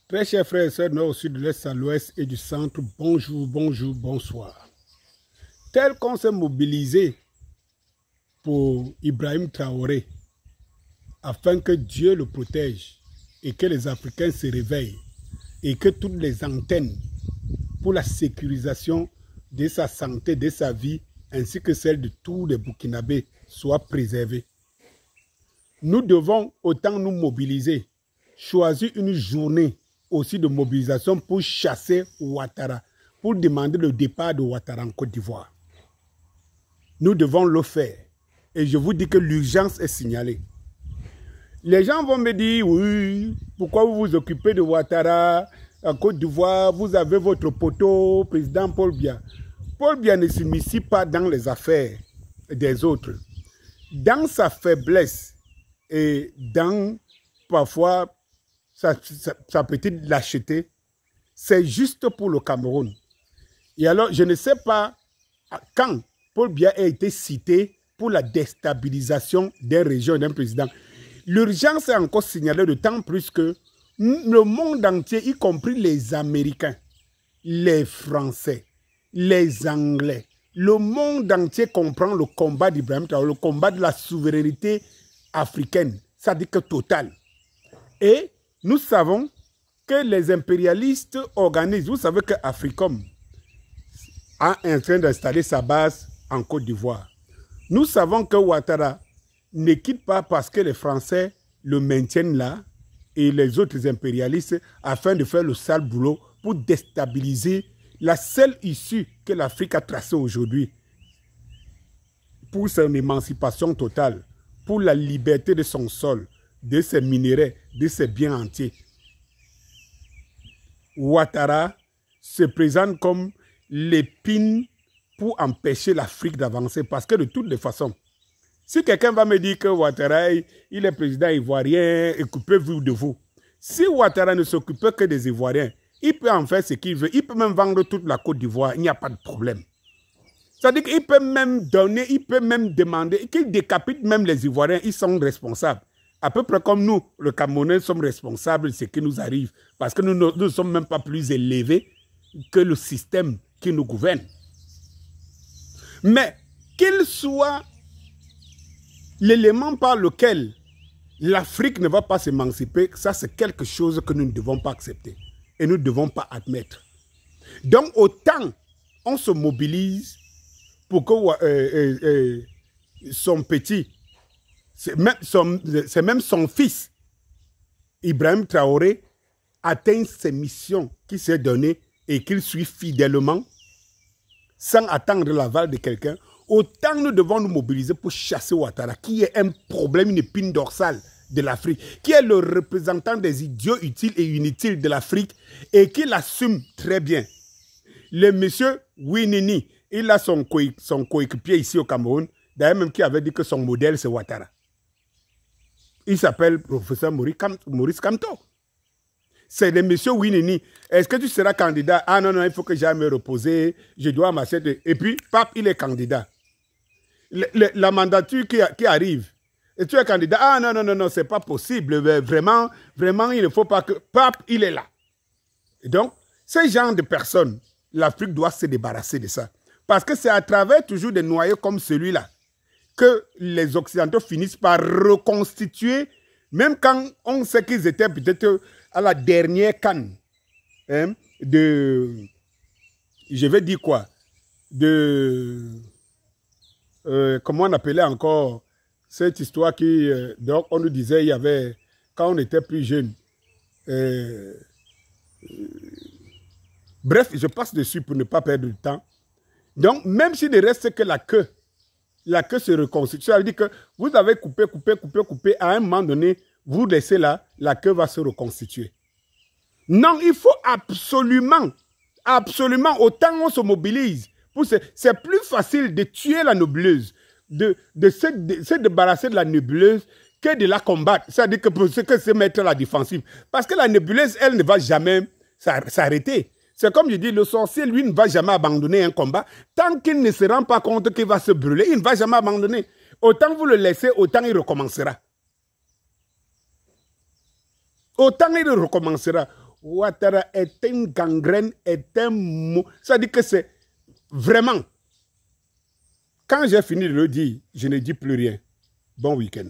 Très chers frères et sœurs, nord au sud, de l'est à l'ouest et du centre, bonjour, bonjour, bonsoir. Tel qu'on s'est mobilisé pour Ibrahim Traoré, afin que Dieu le protège et que les Africains se réveillent et que toutes les antennes pour la sécurisation de sa santé, de sa vie, ainsi que celle de tous les Burkinabés soient préservées. Nous devons autant nous mobiliser, choisir une journée aussi de mobilisation pour chasser Ouattara, pour demander le départ de Ouattara en Côte d'Ivoire. Nous devons le faire. Et je vous dis que l'urgence est signalée. Les gens vont me dire, oui, pourquoi vous vous occupez de Ouattara en Côte d'Ivoire, vous avez votre poteau, président Paul Biya. Paul Biya ne s'immisce pas dans les affaires des autres. Dans sa faiblesse et dans parfois sa petite lâcheté, c'est juste pour le Cameroun. Et alors, je ne sais pas quand Paul Biya a été cité pour la déstabilisation des régions d'un président. L'urgence est encore signalée d'autant plus que le monde entier, y compris les Américains, les Français, les Anglais, le monde entier comprend le combat d'Ibrahim Traoré, le combat de la souveraineté africaine, ça dit que total. Et nous savons que les impérialistes organisent, vous savez que Africom est en train d'installer sa base en Côte d'Ivoire. Nous savons que Ouattara ne quitte pas parce que les Français le maintiennent là et les autres impérialistes afin de faire le sale boulot pour déstabiliser la seule issue que l'Afrique a tracée aujourd'hui pour son émancipation totale, pour la liberté de son sol, de ses minéraux, de ses biens entiers. Ouattara se présente comme l'épine pour empêcher l'Afrique d'avancer parce que de toutes les façons, si quelqu'un va me dire que Ouattara, il est président ivoirien et coupez-vous de vous. Si Ouattara ne s'occupe que des Ivoiriens, il peut en faire ce qu'il veut. Il peut même vendre toute la Côte d'Ivoire. Il n'y a pas de problème. C'est-à-dire qu'il peut même donner, il peut même demander, qu'il décapite même les Ivoiriens. Ils sont responsables. À peu près comme nous, le Camerounais, sommes responsables de ce qui nous arrive. Parce que nous ne sommes même pas plus élevés que le système qui nous gouverne. Mais qu'il soit l'élément par lequel l'Afrique ne va pas s'émanciper, ça c'est quelque chose que nous ne devons pas accepter et nous ne devons pas admettre. Donc autant on se mobilise pour que son petit, c'est même son fils, Ibrahim Traoré, atteigne ses missions qu'il s'est données et qu'il suit fidèlement sans attendre l'aval de quelqu'un. Autant nous devons nous mobiliser pour chasser Ouattara, qui est un problème, une épine dorsale de l'Afrique, qui est le représentant des idiots utiles et inutiles de l'Afrique et qui l'assume très bien. Le monsieur Winini, il a son coéquipier ici au Cameroun, d'ailleurs même qui avait dit que son modèle c'est Ouattara. Il s'appelle professeur Maurice Kamto. C'est le monsieur Winini. Est-ce que tu seras candidat? Ah non, non, il faut que j'aille me reposer, je dois m'acheter. Et puis, pape, il est candidat. La mandature qui arrive, et tu es candidat, ah non, non, non, non, c'est pas possible, vraiment, vraiment, il ne faut pas que, pape, il est là. Et donc, ce genre de personnes, l'Afrique doit se débarrasser de ça. Parce que c'est à travers toujours des noyaux comme celui-là que les Occidentaux finissent par reconstituer, même quand on sait qu'ils étaient peut-être à la dernière canne, hein, je vais dire quoi, comment on appelait encore cette histoire qui, donc on nous disait, il y avait, quand on était plus jeune, bref, je passe dessus pour ne pas perdre de temps. Donc, même s'il ne reste que la queue se reconstitue, ça veut dire que vous avez coupé, à un moment donné, vous laissez là, la queue va se reconstituer. Non, il faut absolument, autant on se mobilise, c'est plus facile de tuer la nébuleuse, de se débarrasser de la nébuleuse que de la combattre. C'est-à-dire que pour se mettre à la défensive. Parce que la nébuleuse, elle ne va jamais s'arrêter. C'est comme je dis, le sorcier, lui, ne va jamais abandonner un combat. Tant qu'il ne se rend pas compte qu'il va se brûler, il ne va jamais abandonner. Autant vous le laissez, autant il recommencera. Autant il recommencera. Ouattara est une gangrène, est un mot. Ça dit que c'est vraiment. Quand j'ai fini de le dire, je ne dis plus rien. Bon week-end.